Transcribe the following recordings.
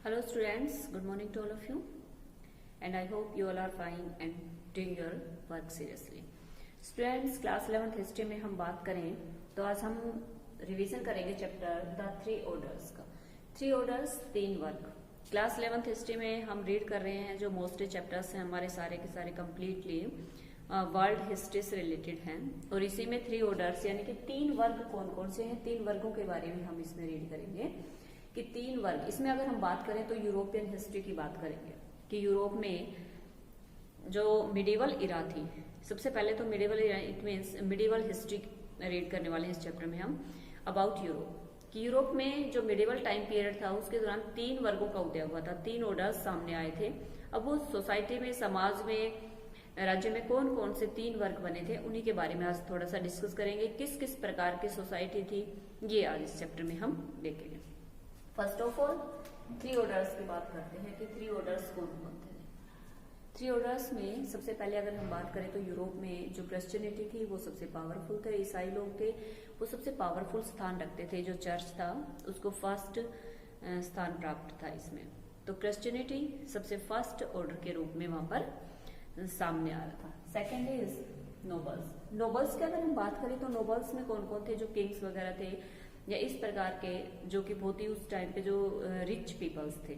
Hello students, good morning to all of you and I hope you all are fine and doing your work seriously. Students, class 11th history में हम बात करें तो आज हम revision करेंगे chapter the three orders का। Three orders, तीन वर्ग। क्लास 11th हिस्ट्री में हम रीड कर रहे हैं जो मोस्टली चैप्टर्स हैं हमारे सारे के सारे कम्प्लीटली वर्ल्ड हिस्ट्री से रिलेटेड हैं और इसी में थ्री ऑर्डर्स यानी कि तीन वर्ग कौन कौन से हैं, तीन वर्गों के बारे में हम इसमें रीड करेंगे कि तीन वर्ग। इसमें अगर हम बात करें तो यूरोपियन हिस्ट्री की बात करेंगे कि यूरोप में जो मिडिवल इरा थी, सबसे पहले तो medieval era it means medieval history read करने वाले हैं इस चैप्टर में हम अबाउट यूरोप कि यूरोप में जो मिडिवल टाइम पीरियड था उसके दौरान तीन वर्गों का उदय हुआ था, तीन ऑर्डर्स सामने आए थे। अब वो सोसाइटी में, समाज में, राज्य में कौन कौन से तीन वर्ग बने थे उन्हीं के बारे में आज थोड़ा सा डिस्कस करेंगे। किस किस प्रकार की सोसाइटी थी ये आज इस चैप्टर में हम देखेंगे। First of all three orders की बात करते हैं कि थ्री ऑर्डर्स कौन कौन थे। थ्री ऑर्डर्स में सबसे पहले अगर हम बात करें तो यूरोप में जो क्रिश्चियनिटी थी वो सबसे पावरफुल थे, ईसाई लोग थे वो सबसे पावरफुल स्थान रखते थे, जो चर्च था उसको फर्स्ट स्थान प्राप्त था इसमें। तो क्रिश्चियनिटी सबसे फर्स्ट ऑर्डर के रूप में वहां पर सामने आ रहा था। Second is nobles. नोबल्स की अगर हम बात करें तो नोबल्स में कौन कौन थे, जो किंग्स वगैरह थे या इस प्रकार के जो कि बहुत ही उस टाइम पे जो रिच पीपल्स थे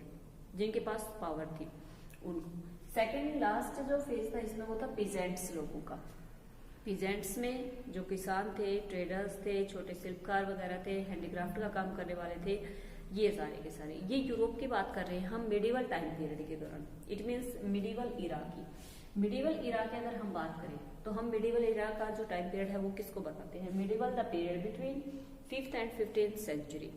जिनके पास पावर थी उनको। सेकंड लास्ट जो फेज था इसमें वो था पीजेंट्स लोगों का। पीजेंट्स में जो किसान थे, ट्रेडर्स थे, छोटे शिल्पकार वगैरह थे, हैंडीक्राफ्ट का काम करने वाले थे, ये सारे के सारे। ये यूरोप की बात कर रहे हैं हम मिडिवल टाइम पीरियड के दौरान, इट मीन्स मिडिवल इरा की। मिडिवल इरा की अगर हम बात करें तो हम मिडिवल इरा का जो टाइम पीरियड है वो किसको बताते हैं, medieval the period between 5th and 15th century,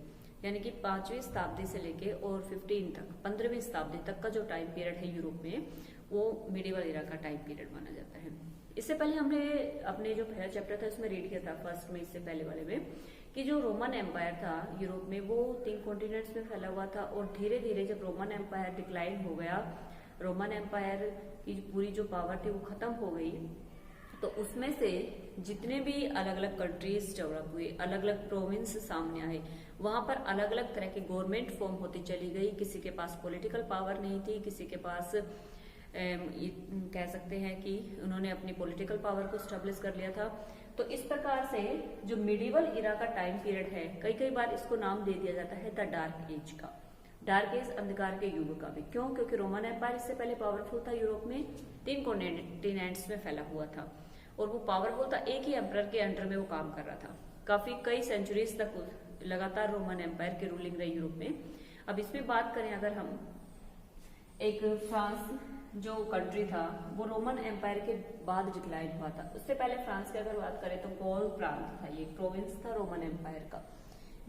यानी कि 5वीं शताब्दी से लेके और 15 तक, 15वीं शताब्दी तक का जो टाइम पीरियड है यूरोप में वो मिडिवल इरा का टाइम पीरियड माना जाता है। इससे पहले हमने अपने जो पहला चैप्टर था उसमें रीड किया था फर्स्ट में, इससे पहले वाले में, कि जो रोमन एम्पायर था यूरोप में वो 3 कॉन्टिनेंट्स में फैला हुआ था और धीरे धीरे जब रोमन एम्पायर डिक्लाइन हो गया, रोमन एम्पायर की पूरी जो पावर थी वो खत्म हो गई, तो उसमें से जितने भी अलग अलग कंट्रीज डेवलप हुए, अलग अलग प्रोविंस सामने आए, वहां पर अलग अलग तरह की गवर्नमेंट फॉर्म होती चली गई। किसी के पास पॉलिटिकल पावर नहीं थी, किसी के पास कह सकते हैं कि उन्होंने अपनी पॉलिटिकल पावर को स्टेब्लिश कर लिया था। तो इस प्रकार से जो मिडिवल इरा का टाइम पीरियड है, कई कई बार इसको नाम दे दिया जाता है द डार्क एज का, डार्क एज अंधकार के युग का भी। क्यों? क्योंकि रोमन एम्पायर इससे पहले पावरफुल था, यूरोप में 3 कॉन्टिनेंट्स में फैला हुआ था और वो पावरफुल था, एक ही एम्परर के अंडर में वो काम कर रहा था। काफी कई सेंचुरीज तक लगातार रोमन एम्पायर की रूलिंग रही यूरोप में। अब इसमें बात करें अगर हम, एक फ्रांस जो कंट्री था वो रोमन एम्पायर के बाद डिक्लाइन हुआ था। उससे पहले फ्रांस की अगर बात करें तो गौल प्रांत था, ये प्रोविंस था रोमन एम्पायर का।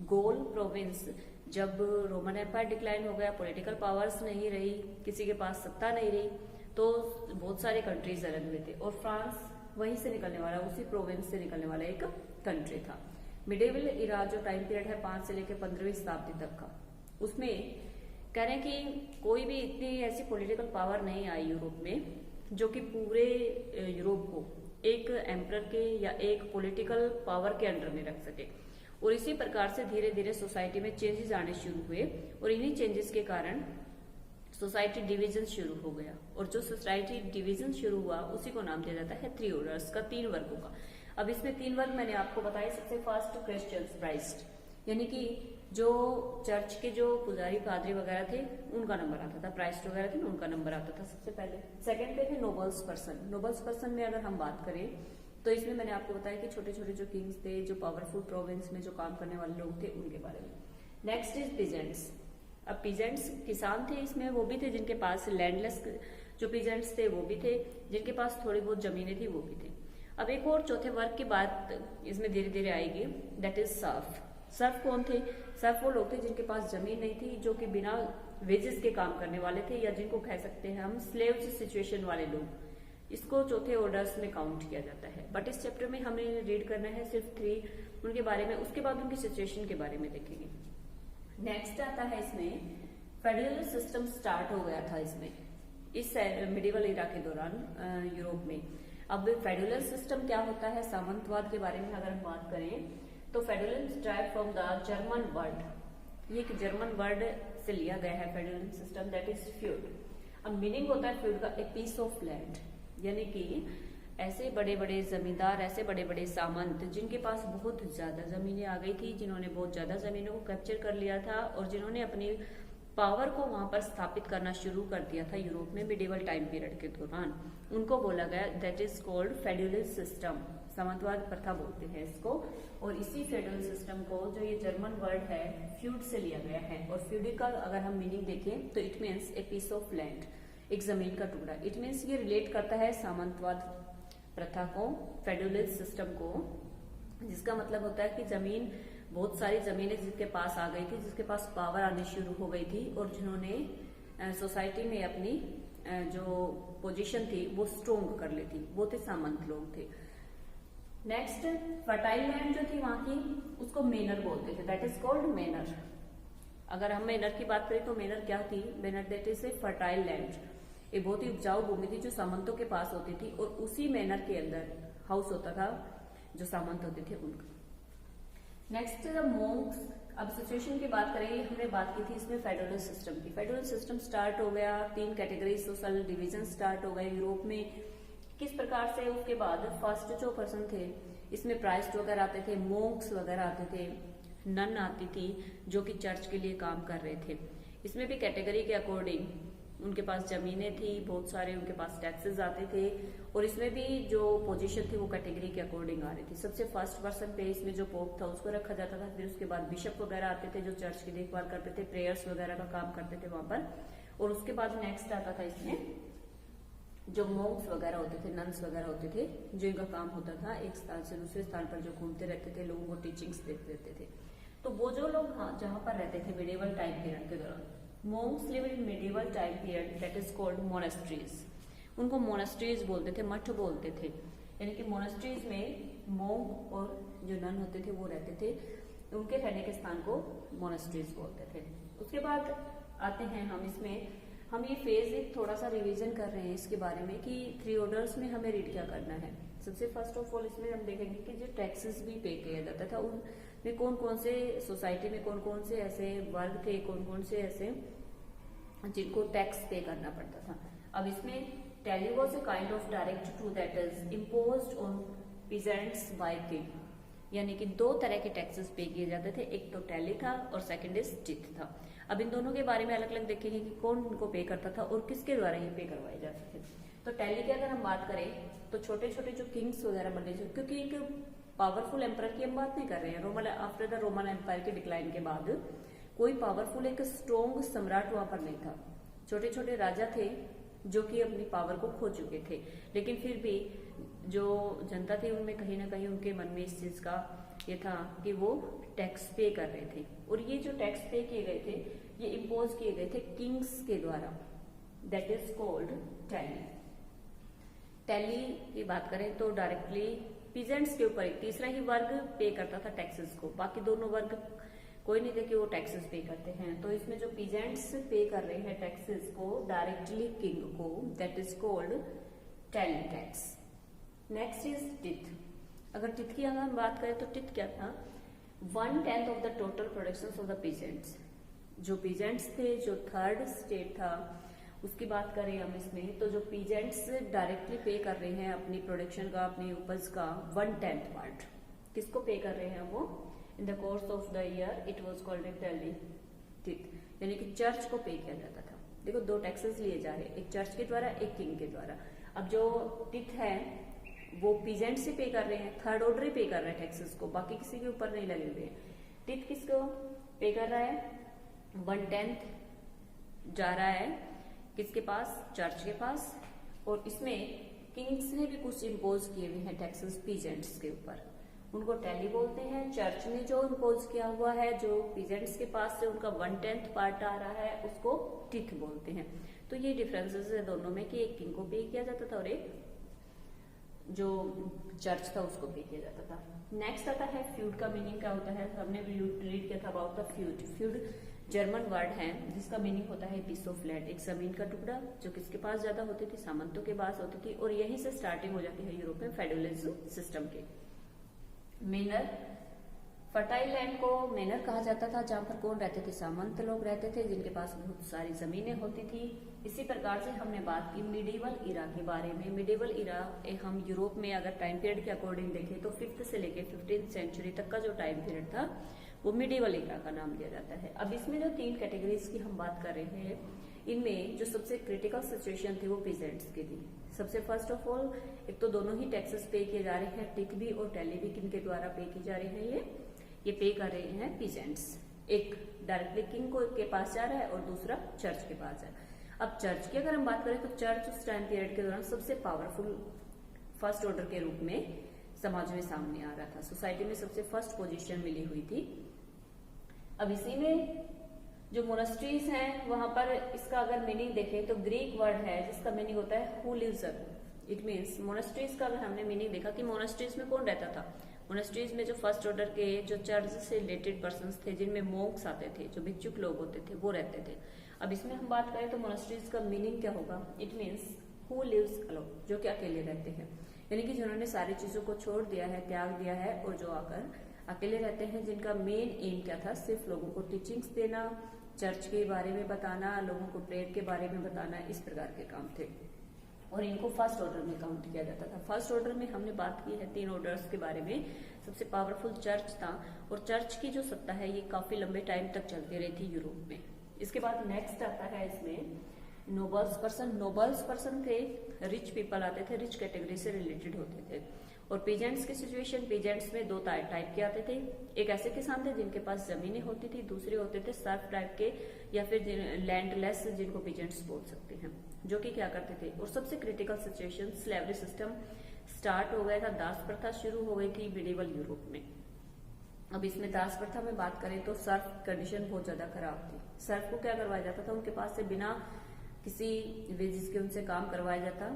गौल प्रोविंस जब रोमन एम्पायर डिक्लाइन हो गया, पॉलिटिकल पावर्स नहीं रही, किसी के पास सत्ता नहीं रही, तो बहुत सारे कंट्रीज अलग हुए थे और फ्रांस वहीं से निकलने वाला, उसी प्रोविंस से निकलने वाला एक कंट्री था। मिडिवल इरा जो टाइम पीरियड है 5 से लेकर 15वीं शताब्दी तक का, उसमें कह रहे हैं कि कोई भी इतनी ऐसी पॉलिटिकल पावर नहीं आई यूरोप में जो कि पूरे यूरोप को एक एम्परर के या एक पॉलिटिकल पावर के अंडर में रख सके। और इसी प्रकार से धीरे धीरे सोसाइटी में चेंजेस आने शुरू हुए और इन्हीं चेंजेस के कारण सोसाइटी डिवीजन शुरू हो गया और जो सोसाइटी डिवीजन शुरू हुआ उसी को नाम दिया जाता है थ्री ऑर्डर्स का, 3 वर्गों का। अब इसमें 3 वर्ग मैंने आपको बताया। सबसे फर्स्ट क्रिश्चियंस, प्राइस्ट, यानी कि जो चर्च के जो पुजारी, पादरी वगैरह थे उनका नंबर आता था, प्राइस्ट वगैरह थे ना उनका नंबर आता था सबसे पहले। सेकंड पे थे नोबल्स पर्सन। नोबल्स पर्सन में अगर हम बात करें तो इसमें मैंने आपको बताया कि छोटे छोटे जो किंग्स थे, जो पावरफुल प्रोविंस में जो काम करने वाले लोग थे, उनके बारे में। Next is peasants. अब पीजेंट्स किसान थे, इसमें वो भी थे जिनके पास लैंडलेस जो पीजेंट्स थे वो भी थे, जिनके पास थोड़ी बहुत जमीनें थी वो भी थे। अब एक और चौथे वर्ग की बात इसमें धीरे धीरे आएगी, दैट इज सर्फ। सर्फ कौन थे? सर्फ वो लोग थे जिनके पास जमीन नहीं थी, जो कि बिना वेजेस के काम करने वाले थे, या जिनको कह सकते हैं हम स्लेव्स सिचुएशन वाले लोग। इसको चौथे ऑर्डर्स में काउंट किया जाता है। बट इस चैप्टर में हमें रीड करना है सिर्फ 3 उनके बारे में, उसके बाद उनकी सिचुएशन के बारे में देखेंगे। नेक्स्ट आता है इसमें फेडरल सिस्टम स्टार्ट हो गया था इसमें, इस मिडिवल इरा के दौरान यूरोप में। अब फेडरल सिस्टम क्या होता है, सामंतवाद के बारे में अगर हम बात करें तो federal drive from the German word, ये एक जर्मन वर्ड से लिया गया है federal system, that is feud. अब मीनिंग होता है फ्यूड का ए पीस ऑफ लैंड, यानी कि ऐसे बड़े बड़े जमींदार, ऐसे बड़े बड़े सामंत जिनके पास बहुत ज्यादा जमीनें आ गई थी, जिन्होंने बहुत ज्यादा जमीनों को कैप्चर कर लिया था और जिन्होंने अपनी पावर को वहां पर स्थापित करना शुरू कर दिया था यूरोप में मिडिवल टाइम पीरियड के दौरान, उनको बोला गया दैट इज कॉल्ड फेड्यूलिस्ट सिस्टम। सामंतवाद प्रथा बोलते हैं इसको। और इसी फेडरल सिस्टम को, जो ये जर्मन वर्ड है, फ्यूड से लिया गया है। और फ्यूडिकल अगर हम मीनिंग देखें तो it means a piece of land, एक जमीन का टुकड़ा। इट मीन्स ये रिलेट करता है सामंतवाद प्रथा को, फेडरलिस्ट सिस्टम को, जिसका मतलब होता है कि जमीन, बहुत सारी जमीनें जिसके पास आ गई थी, जिसके पास पावर आनी शुरू हो गई थी और जिन्होंने सोसाइटी में अपनी जो पोजीशन थी वो स्ट्रोंग कर ली थी, वो थे सामंत लोग थे। नेक्स्ट, फर्टाइल लैंड जो थी वहां की, उसको मेनर बोलते थे, दैट इज कॉल्ड मेनर। अगर हम मेनर की बात करें तो मेनर क्या थी? Manor that is a fertile land, ये बहुत ही उपजाऊ भूमि थी जो सामंतों के पास होती थी और उसी मेनर के अंदर हाउस होता था जो सामंत होते थे उनका। Next, the monks. अब सिचुएशन की बात करें, हमने बात की थी इसमें फेडरल सिस्टम की। फेडरल सिस्टम स्टार्ट हो गया, 3 कैटेगरी सोशल डिवीजन स्टार्ट हो गए यूरोप में। किस प्रकार से? उसके बाद फर्स्ट जो पर्सन थे, इसमें प्राइस्ट वगैरह आते थे, मोंक्स वगैरह आते थे, नन आती थी जो कि चर्च के लिए काम कर रहे थे। इसमें भी कैटेगरी के अकॉर्डिंग उनके पास जमीनें थी बहुत सारे, उनके पास टैक्सेस आते थे और इसमें भी जो पोजीशन थी वो कैटेगरी के अकॉर्डिंग आ रही थी। सबसे फर्स्ट पर्सन पे इसमें जो पोप था उसको रखा जाता था, फिर उसके बाद बिशप वगैरह आते थे जो चर्च की देखभाल करते थे, प्रेयर्स वगैरह का काम करते थे वहां पर। और उसके बाद नेक्स्ट आता था इसमें जो मोंक्स वगैरह होते थे, नन्स वगैरह होते थे, जो इनका काम होता था एक स्थान से दूसरे स्थान पर जो घूमते रहते थे, लोगों को टीचिंग्स देते रहते थे। तो वो जो लोग जहां पर रहते थे मिडिवल टाइम पीरियड के दौरान, monks live in medieval time period, that is called monasteries. उनको मोनेस्ट्रीज बोलते थे, मठ बोलते थे। यानी कि मोनेस्ट्रीज में मोंक और जो नन होते थे वो रहते थे, उनके रहने के स्थान को मोनेस्ट्रीज बोलते थे। उसके बाद आते हैं हम इसमें, हम ये फेज एक थोड़ा सा रिवीजन कर रहे हैं इसके बारे में कि 3 ऑर्डर्स में हमें रीड क्या करना है। सबसे फर्स्ट ऑफ ऑल इसमें हम देखेंगे कि जो टैक्सेस भी पे किया जाता था उनमें कौन कौन से सोसाइटी में कौन कौन से ऐसे वर्ग थे, कौन कौन से ऐसे जिनको टैक्स पे करना पड़ता था। अब इसमें taille was a kind of direct to that is imposed on peasants by king, यानी कि 2 तरह के टैक्सेस पे किए जाते थे, एक तो टैली था और सेकंड इज टिथ था। अब इन दोनों के बारे में अलग अलग देखेंगे कि कौन इनको पे करता था और किसके द्वारा ये पे करवाए जाते थे। तो टैली की अगर हम बात करें तो छोटे छोटे जो किंग्स वगैरह बने, जो क्योंकि एक पावरफुल एम्पायर की हम बात नहीं कर रहे हैं, Roman after the Roman empire के डिक्लाइन के बाद कोई पावरफुल एक स्ट्रॉन्ग सम्राट वहां पर नहीं था। छोटे छोटे राजा थे जो कि अपनी पावर को खो चुके थे, लेकिन फिर भी जो जनता थी उनमें कहीं ना कहीं उनके मन में इस चीज का ये था कि वो टैक्स पे कर रहे थे। और ये जो टैक्स पे किए गए थे ये इम्पोज किए गए थे किंग्स के द्वारा, that is called tally. Tally की बात करें तो डायरेक्टली पीजेंट्स के ऊपर एक तीसरा ही वर्ग पे करता था टैक्सेस को, बाकी दोनों वर्ग कोई नहीं थे कि वो टैक्सेस पे करते हैं। तो इसमें जो पीजेंट्स पे कर रहे हैं टैक्सेस को डायरेक्टली किंग को, that is called tally tax. Next is teeth. अगर टिथ की अगर हम बात करें तो टिथ क्या था? 1/10 of the total production of the peasants. जो पीजेंट्स थे, जो थर्ड स्टेट था उसकी बात करें हम इसमें, तो जो पीजेंट्स डायरेक्टली पे कर रहे हैं अपनी प्रोडक्शन का, अपनी उपज का 1/10 पार्ट किसको पे कर रहे हैं वो? In the course of the year it was called a tally teeth, यानी कि चर्च को पे किया जाता था। देखो 2 टैक्सेस लिए जा रहे हैं, एक चर्च के द्वारा एक किंग के द्वारा। अब जो टिथ है वो पीजेंट से पे कर रहे हैं, थर्ड ऑर्डर ही पे कर रहे हैं टैक्सेस को, बाकी किसी के ऊपर नहीं लगे हुए हैं। टिथ किसको पे कर रहा है? 1/10 जा रहा है किसके पास? चर्च के पास। और इसमें किंग्स ने भी कुछ इम्पोज किए हुए हैं टैक्सेस पीजेंट्स के ऊपर, उनको टैली बोलते हैं। चर्च ने जो इम्पोज किया हुआ है, जो पीजेंट्स के पास से उनका 1/10 पार्ट आ रहा है, उसको टिथ बोलते हैं। तो ये डिफरेंसेस है दोनों में कि एक किंग को पे किया जाता था और एक जो चर्च था उसको पे किया जाता था। नेक्स्ट आता है फ्यूड का मीनिंग क्या होता है। हमने रीड किया था about the feud. Feud German word है जिसका मीनिंग होता है पीस ऑफ लैंड, एक जमीन का टुकड़ा जो किसके पास ज्यादा होती थी? सामंतों के पास होती थी। और यहीं से स्टार्टिंग हो जाती है यूरोप में फेडरलिज्म सिस्टम के। मेनर फर्टाइल लैंड को मैनर कहा जाता था, जहां पर कौन रहते थे, सामंत लोग रहते थे जिनके पास बहुत सारी जमीनें होती थी। इसी प्रकार से हमने बात की मिडिवल इरा के बारे में। मिडिवल इरा हम यूरोप में अगर टाइम पीरियड के अकॉर्डिंग देखें तो 5th से लेके 15th सेंचुरी तक का जो टाइम पीरियड था वो मिडिवल इरा का नाम दिया जाता है। अब इसमें जो 3 कैटेगरीज की हम बात कर रहे हैं, इनमें जो सबसे क्रिटिकल सिचुएशन थी वो पीजेंट्स की थी। सबसे फर्स्ट ऑफ ऑल, एक तो दोनों ही टैक्सेस पे किए जा रहे हैं, टिक भी और टैली भी किनके द्वारा पे की जा रही है, ये पे कर रहे हैं पीजेंट्स। एक डायरेक्टली किंग के पास जा रहा है और दूसरा चर्च के पास है। अब चर्च की अगर हम बात करें तो चर्च उस टाइम पीरियड के दौरान सबसे पावरफुल फर्स्ट ऑर्डर के रूप में समाज में सामने आ रहा था, सोसाइटी में सबसे फर्स्ट पोजीशन मिली हुई थी। अब इसी में जो मोनास्ट्रीज हैं वहां पर इसका अगर मीनिंग देखें तो ग्रीक वर्ड है जिसका मीनिंग होता है who lives up. It means monasteries का अगर हमने मीनिंग देखा कि मोनास्ट्रीज में कौन रहता था, मोनास्ट्रीज में जो फर्स्ट ऑर्डर के जो चर्च से रिलेटेड पर्सन्स थे, जिनमें मोंक्स आते थे, जो भिक्षुक लोग होते थे, वो रहते थे। अब इसमें हम बात करें तो मोनास्ट्रीज का मीनिंग क्या होगा, it means who lives alone, जो कि अकेले रहते हैं, यानी कि जिन्होंने सारी चीजों को छोड़ दिया है, त्याग दिया है और जो आकर अकेले रहते हैं, जिनका मेन एम क्या था, सिर्फ लोगों को टीचिंग्स देना, चर्च के बारे में बताना, लोगों को प्रेयर के बारे में बताना, इस प्रकार के काम थे और इनको फर्स्ट ऑर्डर में काउंट किया जाता था। फर्स्ट ऑर्डर में हमने बात की है 3 ऑर्डर्स के बारे में। सबसे पावरफुल चर्च था और चर्च की जो सत्ता है ये काफी लंबे टाइम तक चलती रही थी यूरोप में। इसके बाद नेक्स्ट आता है इसमें नोबल्स पर्सन। नोबल्स पर्सन थे, रिच पीपल आते थे, रिच कैटेगरी से रिलेटेड होते थे। और पीजेंट्स की सिचुएशन, पीजेंट्स में 2 टाइप के आते थे। एक ऐसे किसान थे जिनके पास जमीनें होती थी, दूसरे होते थे सर्फ टाइप के या फिर लैंडलेस, जिनको पीजेंट्स बोल सकते हैं, जो कि क्या करते थे। और सबसे critical situation, slavery system start हो गया था, दास प्रथा शुरू हो गई थी मिडिवल यूरोप में। अब इसमें दास प्रथा में बात करें तो सर्फ कंडीशन बहुत ज्यादा खराब थी। सर्फ को क्या करवाया जाता था, उनके पास से बिना किसी वेजेस के उनसे काम करवाया जाता,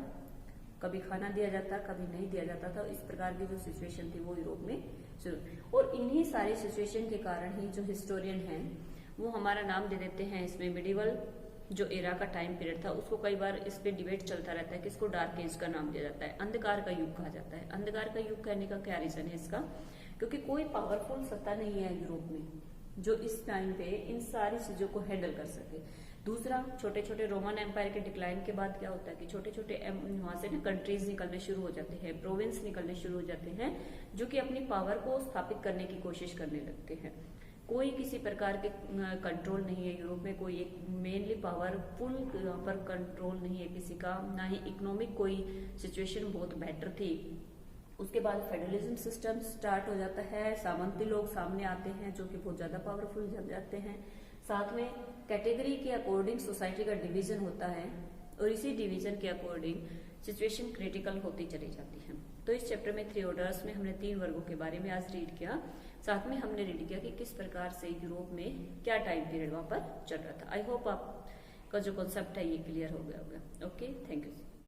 कभी खाना दिया जाता, कभी नहीं दिया जाता था। इस प्रकार की जो सिचुएशन थी वो यूरोप में शुरू। और इन्हीं सारी सिचुएशन के कारण ही जो हिस्टोरियन हैं वो हमारा नाम दे देते हैं इसमें मिडिवल जो एरा का टाइम पीरियड था, उसको कई बार इस पे डिबेट चलता रहता है कि इसको डार्क एज का नाम दिया जाता है, अंधकार का युग कहा जाता है। अंधकार का युग कहने का क्या रीजन है इसका, क्योंकि कोई पावरफुल सत्ता नहीं है यूरोप में जो इस टाइम पे इन सारी चीजों को हैंडल कर सके। दूसरा, छोटे छोटे रोमन एम्पायर के डिक्लाइन के बाद क्या होता है कि छोटे छोटे वहां से ना कंट्रीज निकलने शुरू हो जाते हैं, प्रोविंस निकलने शुरू हो जाते हैं, जो कि अपनी पावर को स्थापित करने की कोशिश करने लगते हैं। कोई किसी प्रकार के कंट्रोल नहीं है यूरोप में, कोई एक मेनली पावरफुल यहाँ पर कंट्रोल नहीं है किसी का, ना ही इकोनॉमिक कोई सिचुएशन बहुत बेटर थी। उसके बाद फेडरलिज्म सिस्टम स्टार्ट हो जाता है, सामंती लोग सामने आते हैं जो कि बहुत ज्यादा पावरफुल बन जाते हैं। साथ में कैटेगरी के अकॉर्डिंग सोसाइटी का डिवीजन होता है और इसी डिवीजन के अकॉर्डिंग सिचुएशन क्रिटिकल होती चली जाती है। तो इस चैप्टर में 3 ऑर्डर्स में हमने 3 वर्गों के बारे में आज रीड किया, साथ में हमने रीड किया कि किस प्रकार से यूरोप में क्या टाइम पीरियड वहां पर चल रहा था। आई होप आपका जो कॉन्सेप्ट है ये क्लियर हो गया होगा। Okay, thank you.